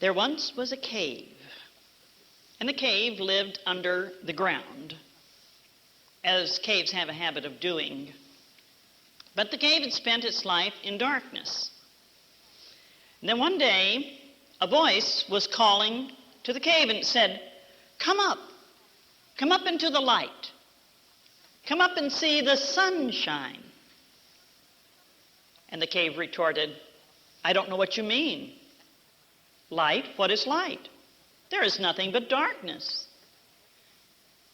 There once was a cave, and the cave lived under the ground, as caves have a habit of doing. But the cave had spent its life in darkness. And then one day, a voice was calling to the cave, and it said, come up into the light. Come up and see the sunshine. And the cave retorted, I don't know what you mean. Light? What is light? There is nothing but darkness.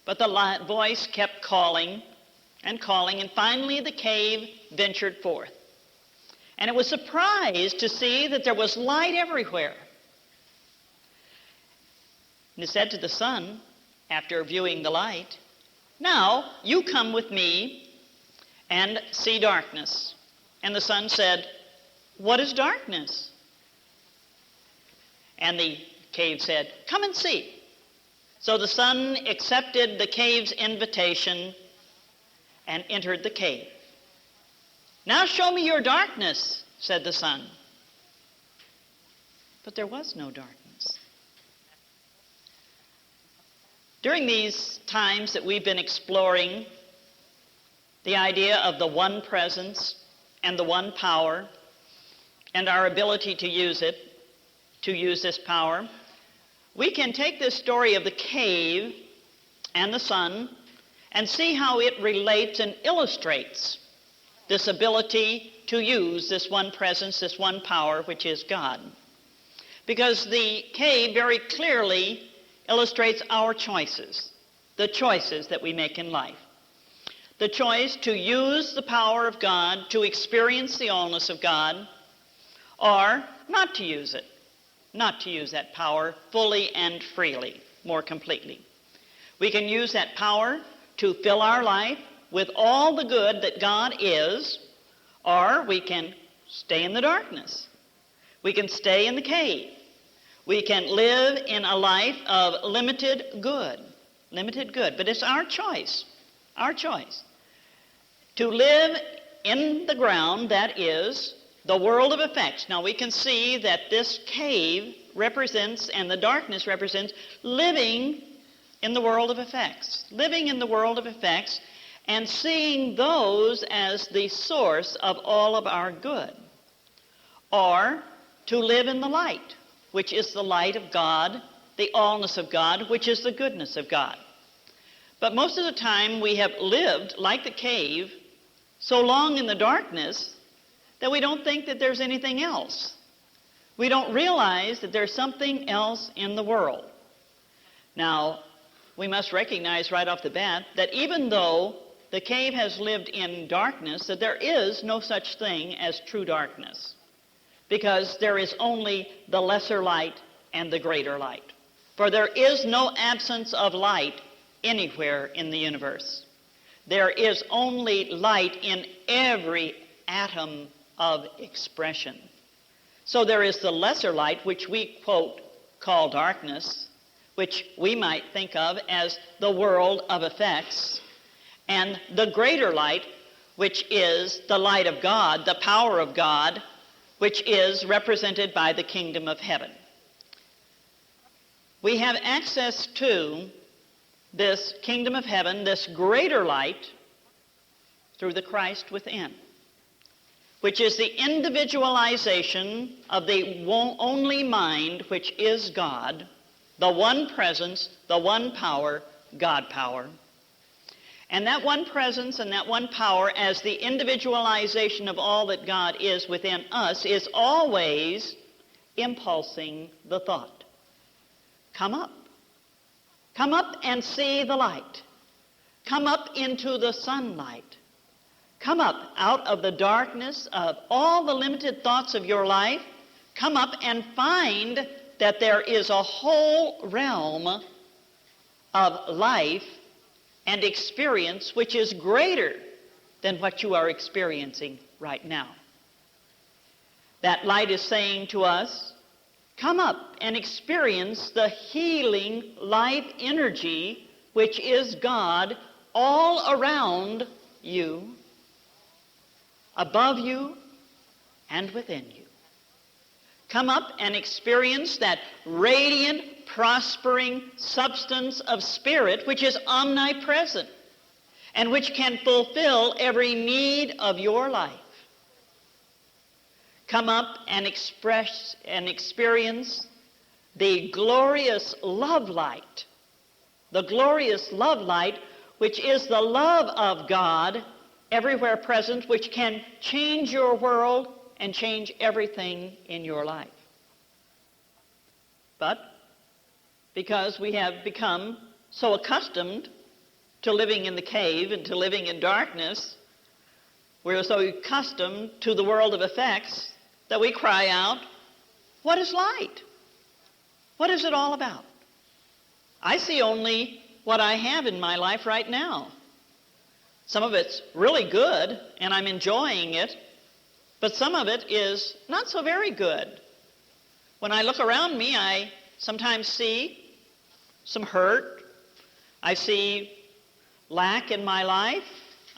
But the voice kept calling and calling, and finally the cave ventured forth. And it was surprised to see that there was light everywhere. And it said to the sun, after viewing the light, now you come with me and see darkness. And the sun said, what is darkness? And the cave said, come and see. So the sun accepted the cave's invitation and entered the cave. Now show me your darkness, said the sun. But there was no darkness. During these times that we've been exploring the idea of the one presence and the one power and our ability to use this power, we can take this story of the cave and the sun and see how it relates and illustrates this ability to use this one presence, this one power, which is God. Because the cave very clearly illustrates our choices, the choices that we make in life. The choice to use the power of God, to experience the allness of God, or not to use it, not to use that power fully and freely, more completely. We can use that power to fill our life with all the good that God is, or we can stay in the darkness. We can stay in the cave. We can live in a life of limited good, but it's our choice, to live in the ground that is the world of effects. Now we can see that this cave represents, and the darkness represents, living in the world of effects, and seeing those as the source of all of our good, or to live in the light, which is the light of God, the allness of God, which is the goodness of God. But most of the time we have lived like the cave so long in the darkness that we don't think that there's anything else. We don't realize that there's something else in the world. Now, we must recognize right off the bat that even though the cave has lived in darkness, that there is no such thing as true darkness, because there is only the lesser light and the greater light. For there is no absence of light anywhere in the universe. There is only light in every atom of expression. So there is the lesser light, which we, quote, call darkness, which we might think of as the world of effects, and the greater light, which is the light of God, the power of God, which is represented by the kingdom of heaven. We have access to this kingdom of heaven, this greater light, through the Christ within, which is the individualization of the only mind, which is God, the one presence, the one power, God power. And that one presence and that one power, as the individualization of all that God is within us, is always impulsing the thought. Come up. Come up and see the light. Come up into the sunlight. Come up out of the darkness of all the limited thoughts of your life. Come up and find that there is a whole realm of life and experience which is greater than what you are experiencing right now. That light is saying to us, come up and experience the healing life energy which is God all around you, above you, and within you. Come up and experience that radiant, prospering substance of spirit which is omnipresent and which can fulfill every need of your life. Come up and express and experience the glorious love light, which is the love of God everywhere present, which can change your world and change everything in your life. But because we have become so accustomed to living in the cave and to living in darkness, we're so accustomed to the world of effects that we cry out, "What is light? What is it all about? I see only what I have in my life right now. Some of it's really good, and I'm enjoying it, but some of it is not so very good. When I look around me, I sometimes see some hurt. I see lack in my life.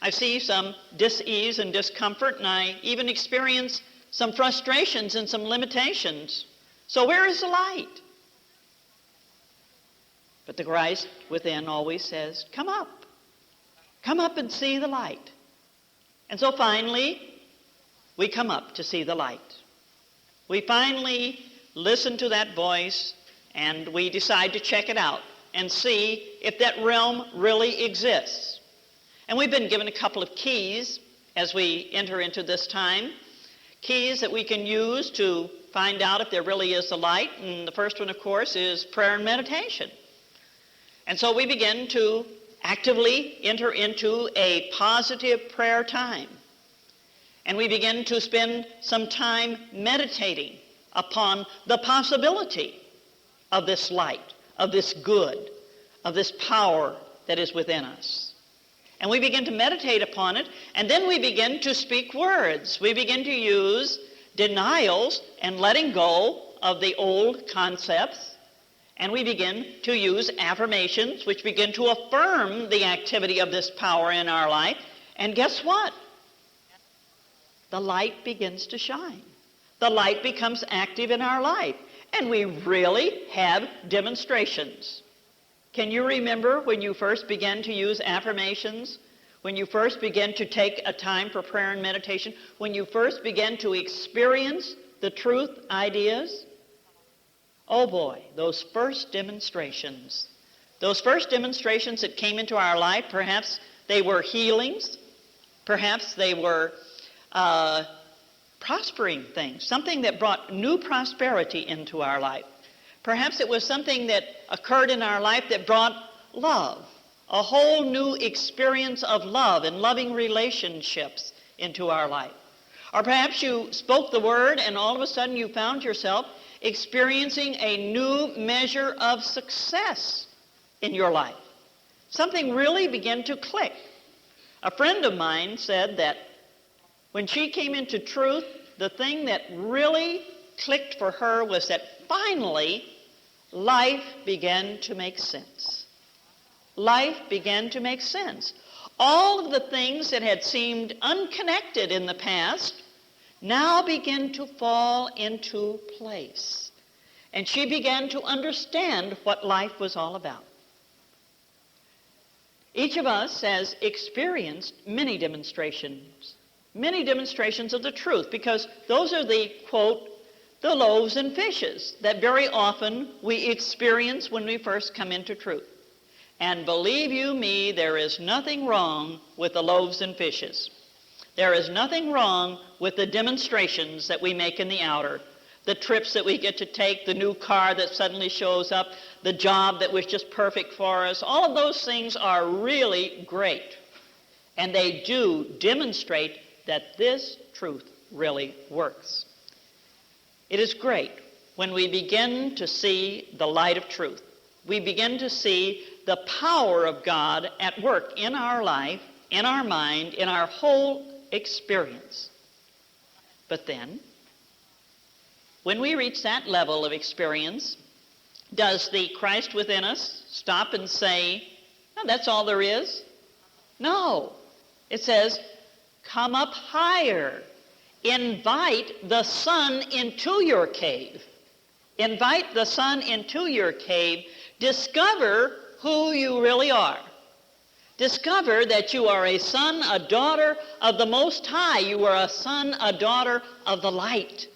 I see some dis-ease and discomfort, and I even experience some frustrations and some limitations. So where is the light?" But the Christ within always says, "Come up. Come up and see the light." And so finally, we come up to see the light. We finally listen to that voice, and we decide to check it out and see if that realm really exists. And we've been given a couple of keys as we enter into this time, keys that we can use to find out if there really is a light. And the first one, of course, is prayer and meditation. And so we begin to actively enter into a positive prayer time. And we begin to spend some time meditating upon the possibility of this light, of this good, of this power that is within us. And we begin to meditate upon it, and then we begin to speak words. We begin to use denials and letting go of the old concepts, and we begin to use affirmations which begin to affirm the activity of this power in our life. And guess what? The light begins to shine. The light becomes active in our life, and we really have demonstrations. Can you remember when you first began to use affirmations? When you first began to take a time for prayer and meditation? When you first began to experience the truth ideas? Oh boy, those first demonstrations. Those first demonstrations that came into our life, perhaps they were healings. Perhaps they were prospering things, something that brought new prosperity into our life. Perhaps it was something that occurred in our life that brought love, a whole new experience of love and loving relationships into our life. Or perhaps you spoke the word and all of a sudden you found yourself experiencing a new measure of success in your life. Something really began to click. A friend of mine said that when she came into truth, the thing that really clicked for her was that finally life began to make sense. Life began to make sense. All of the things that had seemed unconnected in the past now began to fall into place. And she began to understand what life was all about. Each of us has experienced many demonstrations of the truth, because those are the, quote, the loaves and fishes that very often we experience when we first come into truth. And believe you me, there is nothing wrong with the loaves and fishes. There is nothing wrong with the demonstrations that we make in the outer, the trips that we get to take, the new car that suddenly shows up, the job that was just perfect for us. All of those things are really great. And they do demonstrate that this truth really works. It is great when we begin to see the light of truth. We begin to see the power of God at work in our life, in our mind, in our whole experience. But then, when we reach that level of experience, does the Christ within us stop and say, "Oh, that's all there is"? No. It says, "Come up higher invite the sun into your cave. Invite the sun into your cave. Discover who you really are. Discover that you are a son, a daughter of the Most High. You are a son, a daughter of the light.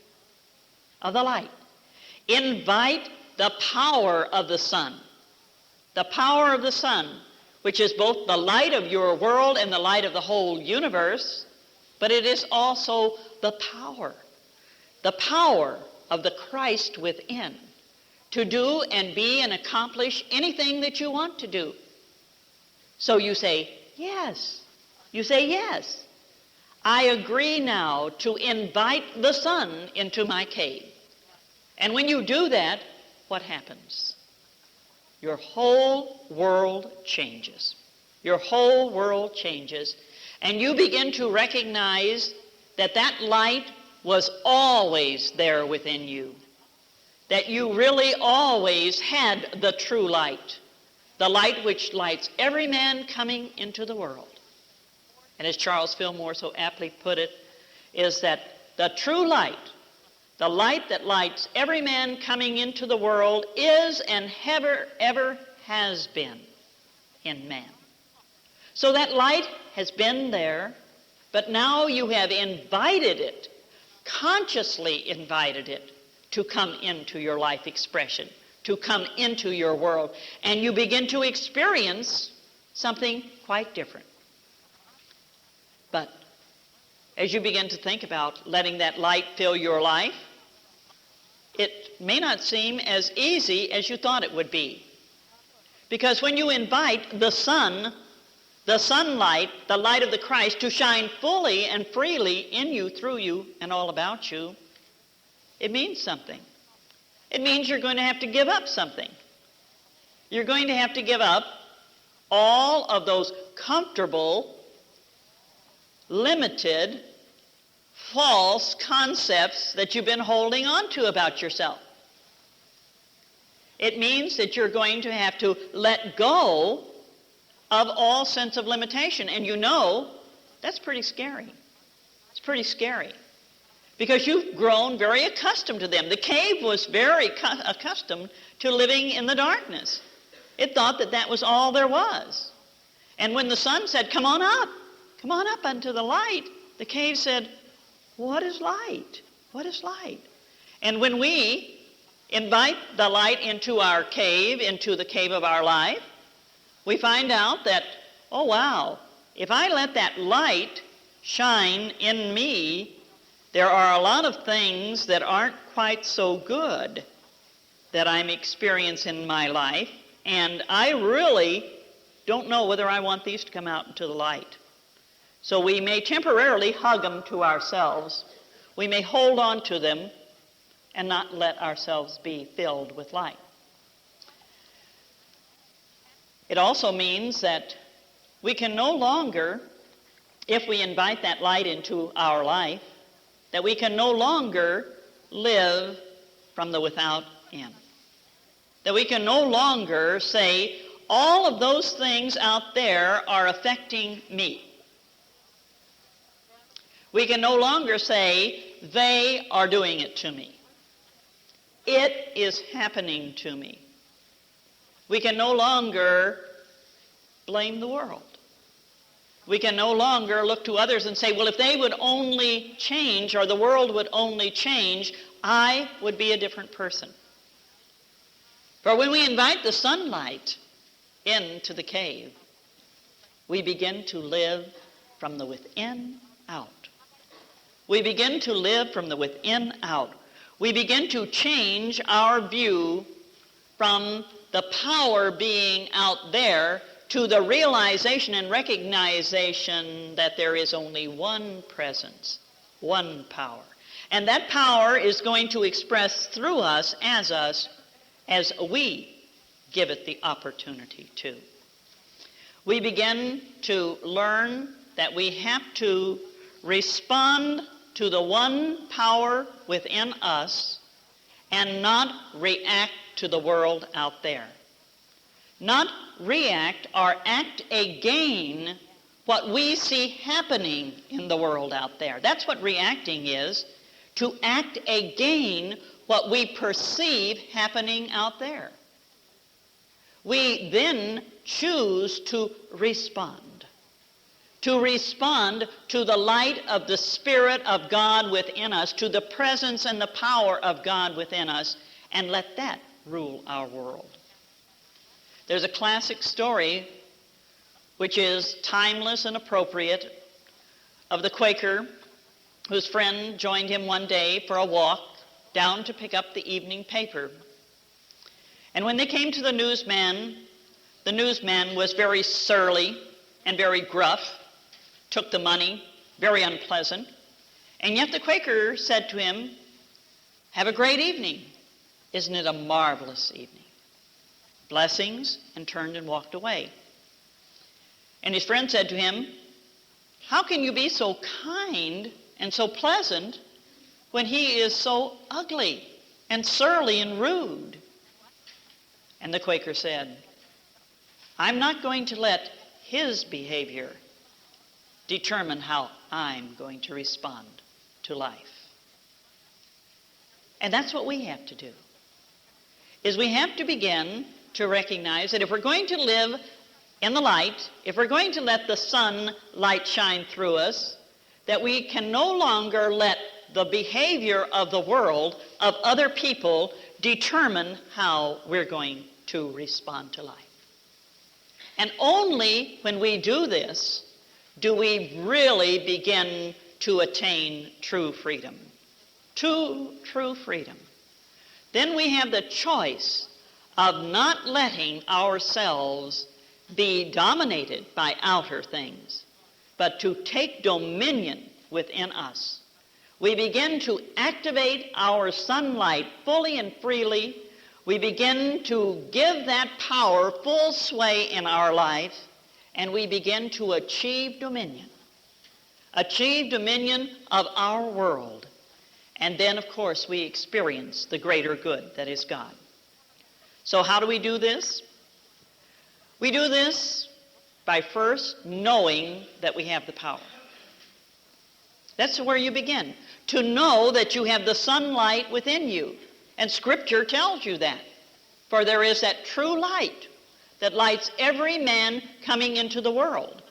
Of the light. Invite the power of the sun. The power of the sun, which is both the light of your world and the light of the whole universe, but it is also the power of the Christ within, to do and be and accomplish anything that you want to do. So you say, yes. You say, yes. I agree now to invite the sun into my cave. And when you do that, what happens? Your whole world changes. Your whole world changes. And you begin to recognize that that light was always there within you. That you really always had the true light. The light which lights every man coming into the world. And as Charles Fillmore so aptly put it, is that the true light, the light that lights every man coming into the world, is and ever has been in man. So that light has been there, but now you have invited it, consciously invited it, to come into your life expression, to come into your world, and you begin to experience something quite different. But as you begin to think about letting that light fill your life, it may not seem as easy as you thought it would be. Because when you invite the sun, the sunlight, the light of the Christ, to shine fully and freely in you, through you, and all about you, it means something. It means you're going to have to give up something. You're going to have to give up all of those comfortable, limited, false concepts that you've been holding on to about yourself. It means that you're going to have to let go of all sense of limitation. And you know, that's pretty scary. It's pretty scary. Because you've grown very accustomed to them. The cave was very accustomed to living in the darkness. It thought that that was all there was. And when the sun said, come on up unto the light, the cave said, what is light? What is light? And when we invite the light into our cave, into the cave of our life, we find out that, oh wow, if I let that light shine in me, there are a lot of things that aren't quite so good that I'm experiencing in my life, and I really don't know whether I want these to come out into the light. So we may temporarily hug them to ourselves. We may hold on to them and not let ourselves be filled with light. It also means that we can no longer, if we invite that light into our life, that we can no longer live from the without in. That we can no longer say, all of those things out there are affecting me. We can no longer say, they are doing it to me. It is happening to me. We can no longer blame the world. We can no longer look to others and say, well, if they would only change, or the world would only change, I would be a different person. For when we invite the sunlight into the cave, we begin to live from the within out. We begin to live from the within out. We begin to change our view from the power being out there to the realization and recognition that there is only one presence, one power. And that power is going to express through us as we give it the opportunity to. We begin to learn that we have to respond to the one power within us and not react to the world out there. Not react or act again what we see happening in the world out there. That's what reacting is, to act again what we perceive happening out there. We then choose to respond to the light of the Spirit of God within us, to the presence and the power of God within us, and let that rule our world. There's a classic story which is timeless and appropriate of the Quaker whose friend joined him one day for a walk down to pick up the evening paper. And when they came to the newsman was very surly and very gruff, took the money, very unpleasant. And yet the Quaker said to him, "Have a great evening. Isn't it a marvelous evening?" Blessings, and turned and walked away. And his friend said to him, "How can you be so kind and so pleasant when he is so ugly and surly and rude?" And the Quaker said, "I'm not going to let his behavior determine how I'm going to respond to life." And that's what we have to do, is we have to begin to recognize that if we're going to live in the light, if we're going to let the sun light shine through us, that we can no longer let the behavior of the world, of other people, determine how we're going to respond to life. And only when we do this do we really begin to attain true freedom. True freedom. Then we have the choice of not letting ourselves be dominated by outer things, but to take dominion within us. We begin to activate our sunlight fully and freely. We begin to give that power full sway in our life, and we begin to achieve dominion of our world. And then, of course, we experience the greater good that is God. So how do we do this? We do this by first knowing that we have the power. That's where you begin. To know that you have the sunlight within you. And Scripture tells you that. For there is that true light that lights every man coming into the world.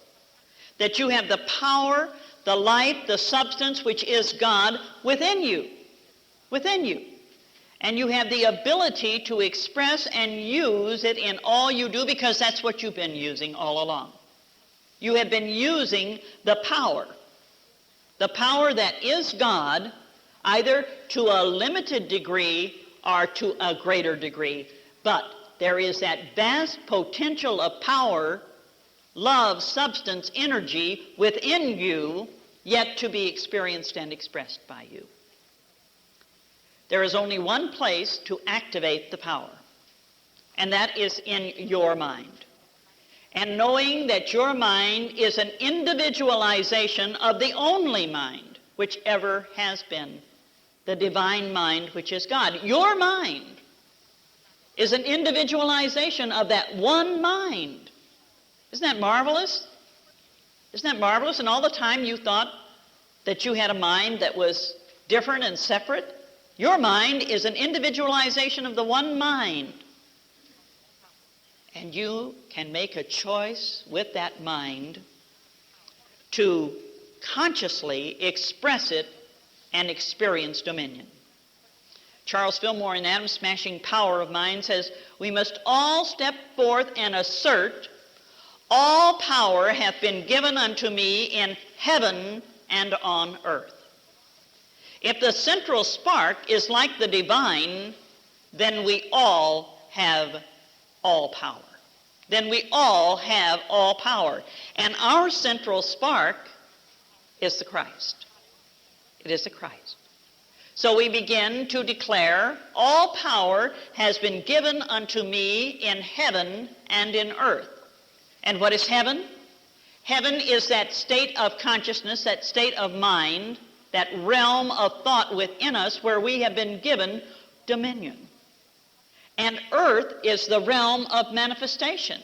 That you have the power, the life, the substance which is God within you. Within you. And you have the ability to express and use it in all you do, because that's what you've been using all along. You have been using the power that is God, either to a limited degree or to a greater degree. But there is that vast potential of power, love, substance, energy within you, yet to be experienced and expressed by you. There is only one place to activate the power, and that is in your mind. And knowing that your mind is an individualization of the only mind which ever has been, the divine mind which is God. Your mind is an individualization of that one mind. Isn't that marvelous? Isn't that marvelous? And all the time you thought that you had a mind that was different and separate. Your mind is an individualization of the one mind. And you can make a choice with that mind to consciously express it and experience dominion. Charles Fillmore in Atom Smashing Power of Mind says, "We must all step forth and assert, all power hath been given unto me in heaven and on earth." If the central spark is like the divine, then we all have all power. Then we all have all power. And our central spark is the Christ. It is the Christ. So we begin to declare, all power has been given unto me in heaven and in earth. And what is heaven? Heaven is that state of consciousness, that state of mind, that realm of thought within us where we have been given dominion. And earth is the realm of manifestation.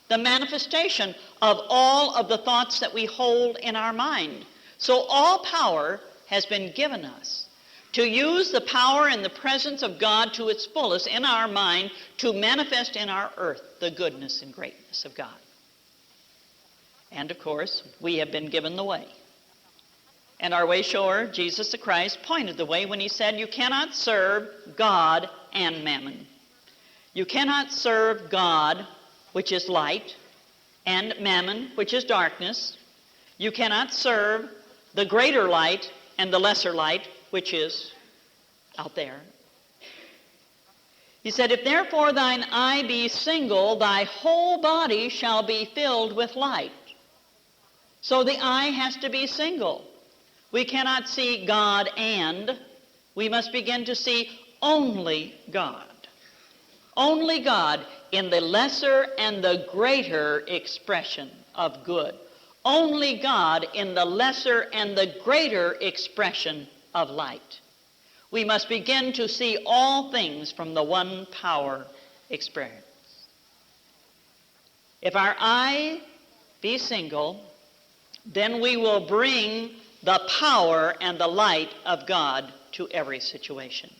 the manifestation of all of the thoughts that we hold in our mind. So all power has been given us to use the power and the presence of God to its fullest in our mind to manifest in our earth the goodness and greatness of God. And of course, we have been given the way. And our way shower, Jesus the Christ, pointed the way when he said, you cannot serve God and mammon. You cannot serve God, which is light, and mammon, which is darkness. You cannot serve the greater light and the lesser light, which is out there. He said, if therefore thine eye be single, thy whole body shall be filled with light. So the eye has to be single. We cannot see God and, we must begin to see only God. Only God in the lesser and the greater expression of good. Only God in the lesser and the greater expression of light. We must begin to see all things from the one power experience. If our eye be single, then we will bring the power and the light of God to every situation.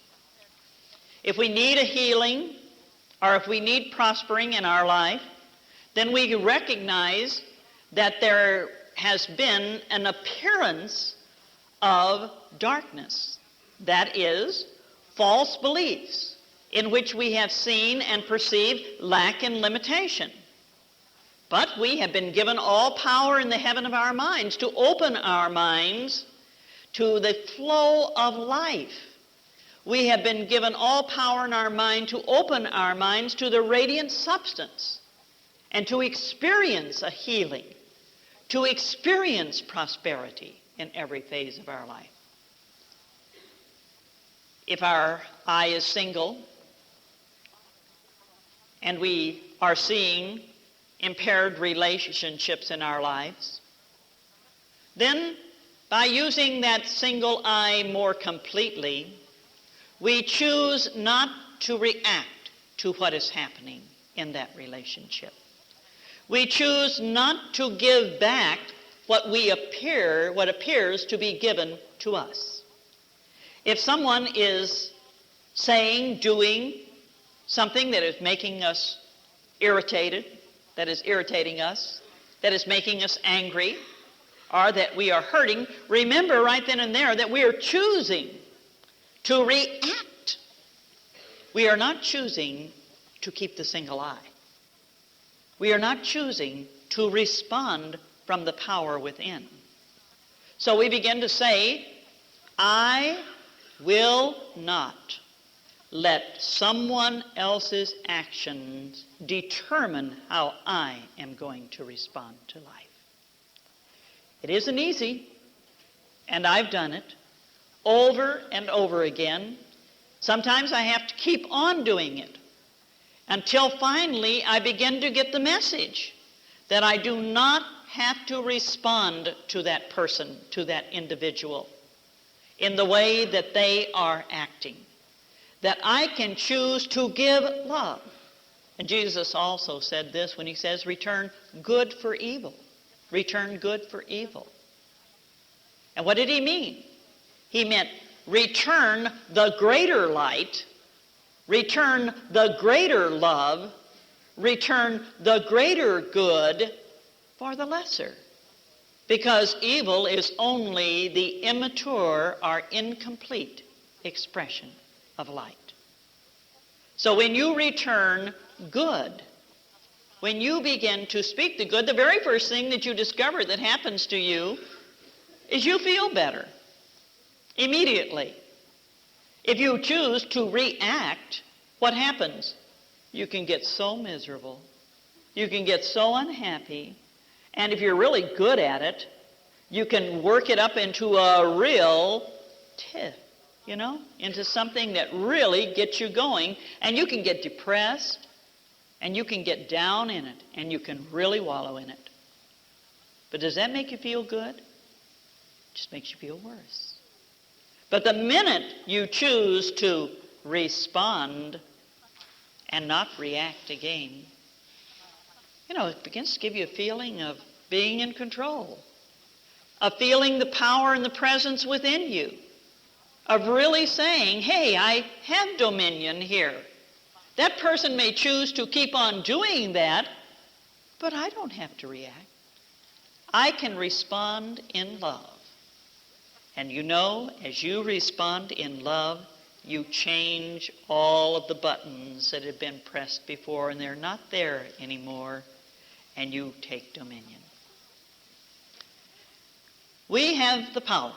If we need a healing, or if we need prospering in our life, then we recognize that there has been an appearance of darkness. That is, false beliefs in which we have seen and perceived lack and limitation. But we have been given all power in the heaven of our minds to open our minds to the flow of life. We have been given all power in our mind to open our minds to the radiant substance and to experience a healing, to experience prosperity in every phase of our life. If our eye is single and we are seeing impaired relationships in our lives, then by using that single eye more completely, we choose not to react to what is happening in that relationship. We choose not to give back what appears to be given to us. If someone is saying, doing something that is making us irritated, that is irritating us, that is making us angry, or that we are hurting, remember right then and there that we are choosing to react. We are not choosing to keep the single eye. We are not choosing to respond from the power within. So we begin to say, I will not let someone else's actions determine how I am going to respond to life. It isn't easy, and I've done it over and over again. Sometimes I have to keep on doing it until finally I begin to get the message that I do not have to respond to that person, to that individual, in the way that they are acting. That I can choose to give love. And Jesus also said this when he says, return good for evil. Return good for evil. And what did he mean? He meant return the greater light, return the greater love, return the greater good for the lesser. Because evil is only the immature or incomplete expression of light. So when you return good, when you begin to speak the good, the very first thing that you discover that happens to you is you feel better immediately. If you choose to react, what happens? You can get so miserable. You can get so unhappy. And if you're really good at it, you can work it up into a real tiff, into something that really gets you going. And you can get depressed, and you can get down in it, and you can really wallow in it. But does that make you feel good? It just makes you feel worse. But the minute you choose to respond and not react again, It begins to give you a feeling of being in control, of feeling the power and the presence within you, of really saying, hey, I have dominion here. That person may choose to keep on doing that, but I don't have to react. I can respond in love. And as you respond in love, you change all of the buttons that have been pressed before, and they're not there anymore, and you take dominion. We have the power.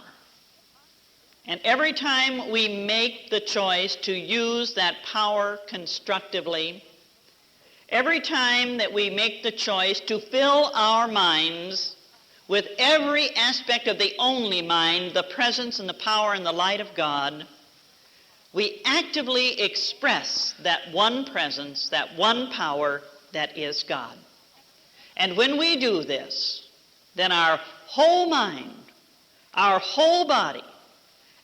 And every time we make the choice to use that power constructively, every time that we make the choice to fill our minds with every aspect of the only mind, the presence and the power and the light of God, we actively express that one presence, that one power that is God. And when we do this, then our whole mind, our whole body,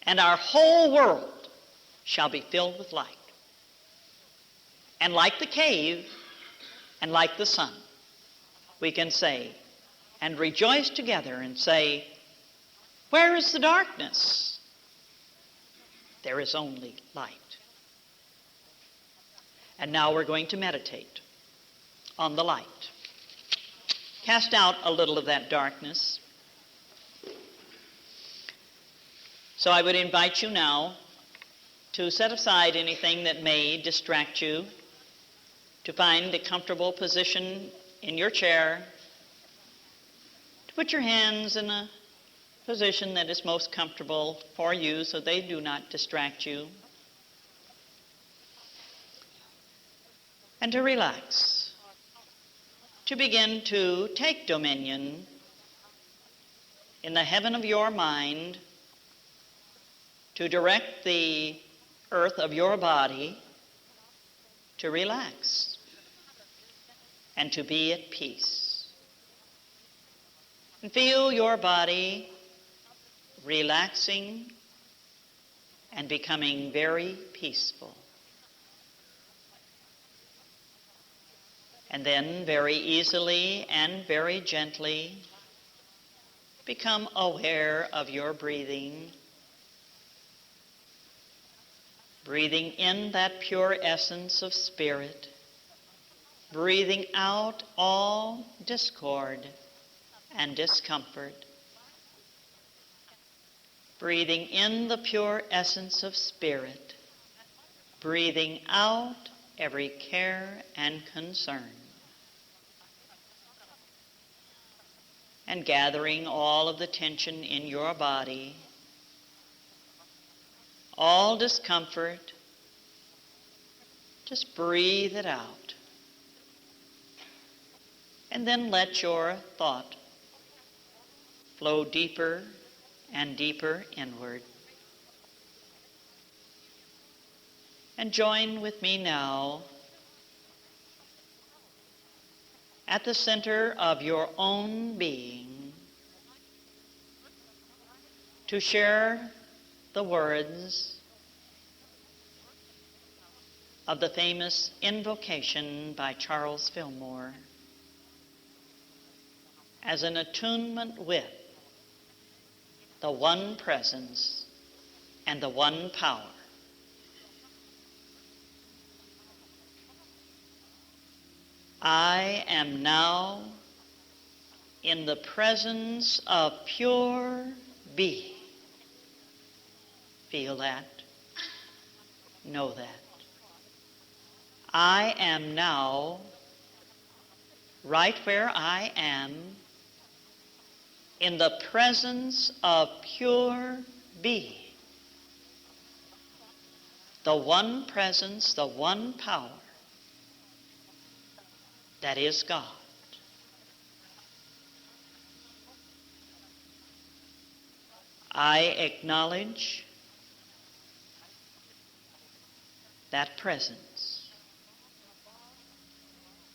and our whole world shall be filled with light. And like the cave, and like the sun, we can say, and rejoice together and say, where is the darkness? There is only light. And now we're going to meditate on the light. Cast out a little of that darkness. So I would invite you now to set aside anything that may distract you, to find a comfortable position in your chair, to put your hands in a position that is most comfortable for you so they do not distract you, and to relax, to begin to take dominion in the heaven of your mind, to direct the earth of your body to relax and to be at peace. And feel your body relaxing and becoming very peaceful. And then very easily and very gently become aware of your breathing. Breathing in that pure essence of spirit. Breathing out all discord and discomfort. Breathing in the pure essence of spirit. Breathing out every care and concern. And gathering all of the tension in your body, all discomfort, just breathe it out. And then let your thought flow deeper and deeper inward. And join with me now at the center of your own being to share the words of the famous invocation by Charles Fillmore as an attunement with the one presence and the one power. I am now in the presence of pure being. Feel that. Know that. I am now, right where I am, in the presence of pure being. The one presence, the one power that is God. I acknowledge that presence.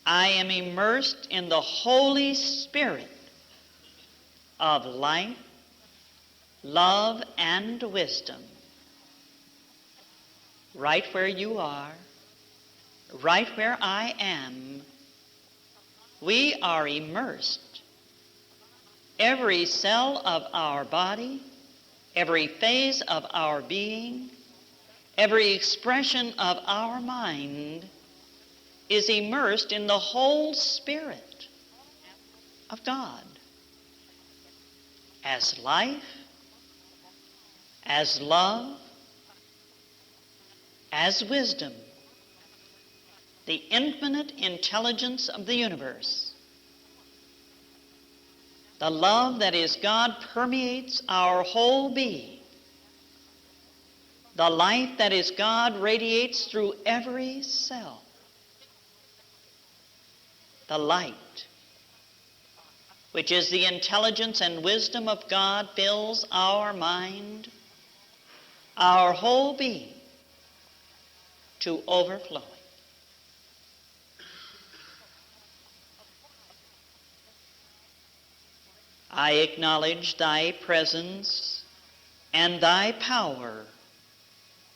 I am immersed in the Holy Spirit of light, love, and wisdom. Right where you are, right where I am, We are immersed. Every cell of our body, every phase of our being, every expression of our mind is immersed in the whole Spirit of God as life, as love, as wisdom, the infinite intelligence of the universe. The love that is God permeates our whole being. The life that is God radiates through every cell. The light, which is the intelligence and wisdom of God, fills our mind, our whole being, to overflowing. I acknowledge thy presence and thy power,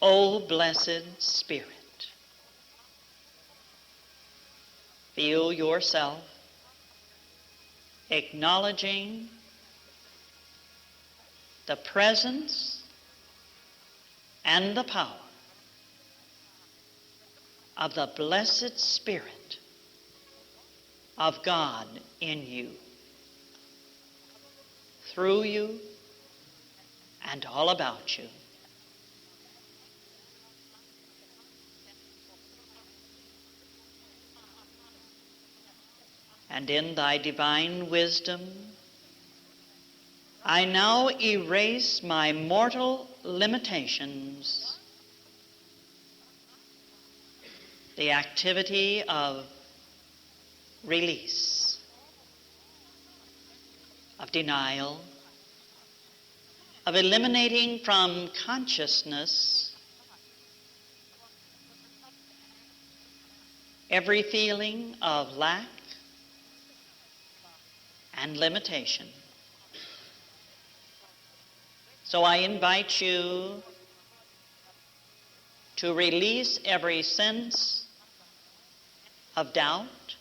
O blessed Spirit. Feel yourself acknowledging the presence and the power of the blessed Spirit of God in you, through you, and all about you. And in thy divine wisdom, I now erase my mortal limitations, the activity of release, of denial, of eliminating from consciousness every feeling of lack and limitation. So I invite you to release every sense of doubt,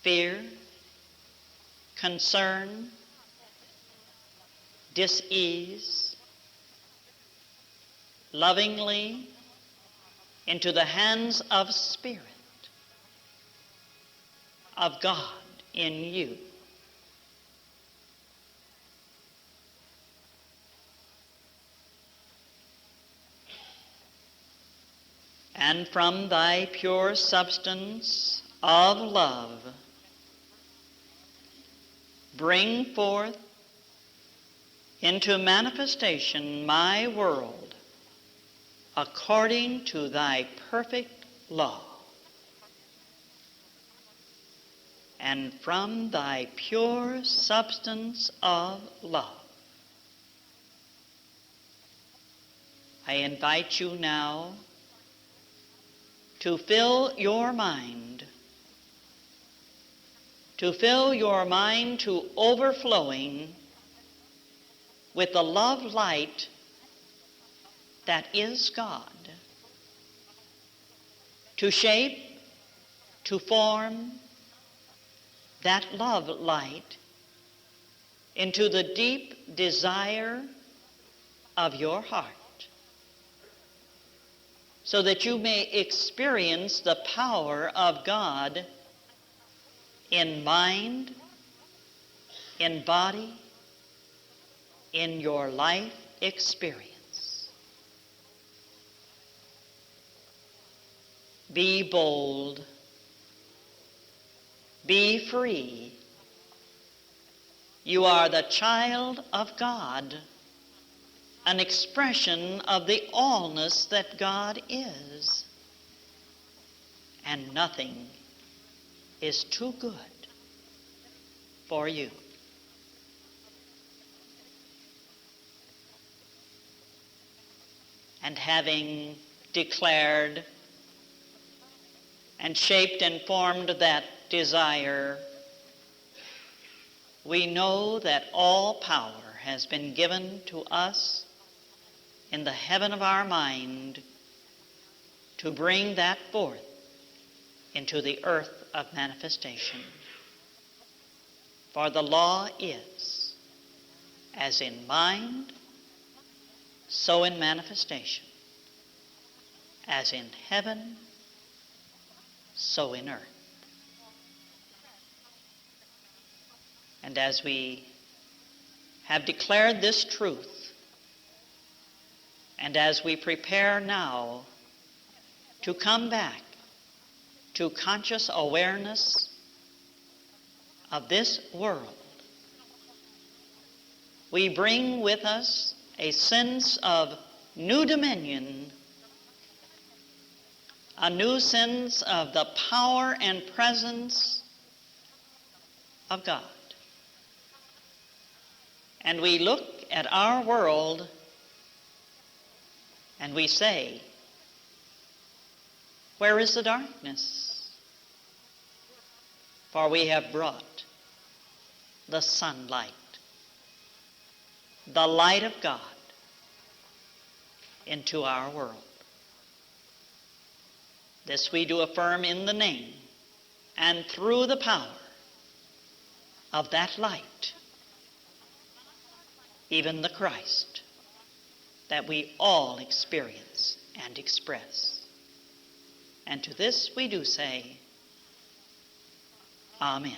fear, concern, dis-ease, lovingly into the hands of Spirit, of God in you. And from thy pure substance of love, bring forth into manifestation my world according to thy perfect law. And from thy pure substance of love, I invite you now to fill your mind, to overflowing with the love light that is God, to shape, to form that love light into the deep desire of your heart, so that you may experience the power of God in mind, in body, in your life experience. Be bold. Be free. You are the child of God, an expression of the allness that God is. And nothing is too good for you. And having declared and shaped and formed that desire, we know that all power has been given to us in the heaven of our mind to bring that forth into the earth of manifestation. For the law is, as in mind, so in manifestation, as in heaven, so in earth. And as we have declared this truth, and as we prepare now to come back to conscious awareness of this world, we bring with us a sense of new dominion, a new sense of the power and presence of God. And we look at our world and we say, where is the darkness? For we have brought the sunlight, the light of God, into our world. This we do affirm in the name and through the power of that light, even the Christ, that we all experience and express. And to this we do say, Amen.